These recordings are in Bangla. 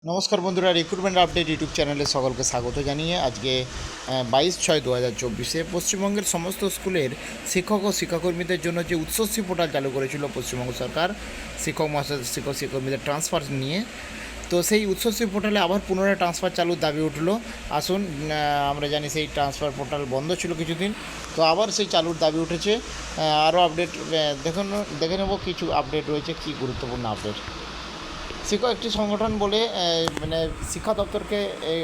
নমস্কার বন্ধুরা, রিক্রুটমেন্ট আপডেট ইউটিউব চ্যানেলে সকলকে স্বাগত জানিয়ে আজকে 22/6/2024 পশ্চিমবঙ্গের সমস্ত স্কুলের শিক্ষক ও শিক্ষাকর্মীদের জন্য যে উচ্চশ্রী পোর্টাল চালু করেছিল পশ্চিমবঙ্গ সরকার শিক্ষক মহাশয় শিক্ষক শিক্ষাকর্মীদের ট্রান্সফার নিয়ে। তো সেই উচ্চশ্রী পোর্টালে আবার পুনরায় ট্রান্সফার চালুর দাবি উঠলো। আসুন, আমরা জানি সেই ট্রান্সফার পোর্টাল বন্ধ ছিল কিছুদিন, তো আবার সেই চালুর দাবি উঠেছে। আরও আপডেট দেখে নেব কিছু আপডেট রয়েছে, কী গুরুত্বপূর্ণ আপডেট। শিক্ষক একটি সংগঠন বলে শিক্ষা দপ্তরকে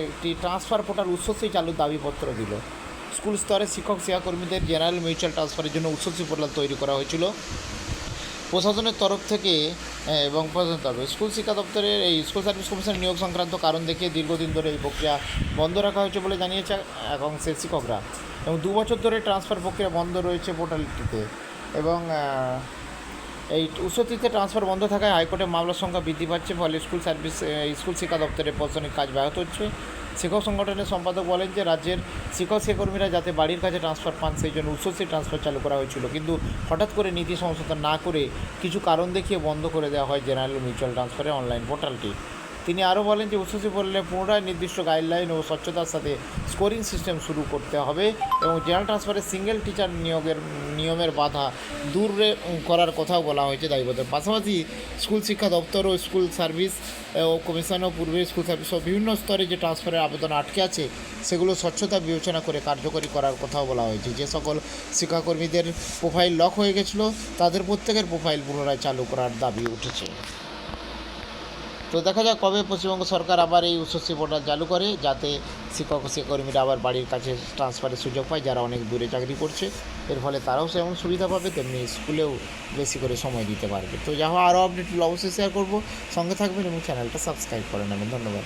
একটি ট্রান্সফার পোর্টাল উচ্চশ্রী চালুর দাবিপত্র দিল। স্কুল স্তরে শিক্ষক শিক্ষাকর্মীদের জেনারেল মিউচুয়াল ট্রান্সফারের জন্য উচ্চশ্রী পোর্টাল তৈরি করা হয়েছিল প্রশাসনের তরফ থেকে এবং স্কুল শিক্ষা দপ্তরের এই স্কুল সার্ভিস কমিশনের নিয়োগ সংক্রান্ত কারণ দেখিয়ে দীর্ঘদিন ধরে এই প্রক্রিয়া বন্ধ রাখা হয়েছে বলে জানিয়েছে একাংশের শিক্ষকরা, এবং 2 বছর ধরে ট্রান্সফার প্রক্রিয়া বন্ধ রয়েছে পোর্টালটিতে। এবং এই উচ্চশিক্ষা ট্রান্সফার বন্ধ থাকায় হাইকোর্টে মামলার সংখ্যা বৃদ্ধি পাচ্ছে, ফলে স্কুল শিক্ষা দপ্তরের প্রশাসনিক কাজ ব্যাহত হচ্ছে। শিক্ষক সংগঠনের সম্পাদক বলেন যে রাজ্যের শিক্ষক শিক্ষাকর্মীরা যাতে বাড়ির কাছে ট্রান্সফার পান সেই জন্য উচ্চশিক্ষা ট্রান্সফার চালু করা হয়েছিল, কিন্তু হঠাৎ করে নীতি সংশোধন না করে কিছু কারণ দেখিয়ে বন্ধ করে দেওয়া হয় জেনারেল মিউচুয়াল ট্রান্সফারের অনলাইন পোর্টালটি। তিনি আরও বলেন যে উচ্চশিক্ষা পোর্টালে পুনরায় নির্দিষ্ট গাইডলাইন ও স্বচ্ছতার সাথে স্কোরিং সিস্টেম শুরু করতে হবে এবং জেনারেল ট্রান্সফারে সিঙ্গেল টিচার নিয়মের বাধা দূর করার কথাও বলা হয়েছে দায়িত্বের পাশাপাশি স্কুল শিক্ষা দপ্তর ও স্কুল সার্ভিস ও কমিশন ও পূর্বে স্কুল সার্ভিস ও বিভিন্ন স্তরে যে ট্রান্সফারের আবেদন আটকে আছে সেগুলো স্বচ্ছতা বিবেচনা করে কার্যকরী করার কথাও বলা হয়েছে। যে সকল শিক্ষাকর্মীদের প্রোফাইল লক হয়ে গেছিলো তাদের প্রত্যেকের প্রোফাইল পুনরায় চালু করার দাবি উঠেছে। তো দেখা যাক কবে পশ্চিমবঙ্গ সরকার আবার এই উচ্চশ্রী পোর্টাল চালু করে, যাতে শিক্ষক ও শিক্ষাকর্মীরা আবার বাড়ির কাছে ট্রান্সফারের সুযোগ পায় যারা অনেক দূরে চাকরি করছে। এর ফলে তারাও যেমন সুবিধা পাবে তেমনি স্কুলেও বেশি করে সময় দিতে পারবে। তো যা আরও আপডেট অবশ্যই শেয়ার করবো, সঙ্গে থাকবেন এবং চ্যানেলটা সাবস্ক্রাইব করে নেবেন। ধন্যবাদ।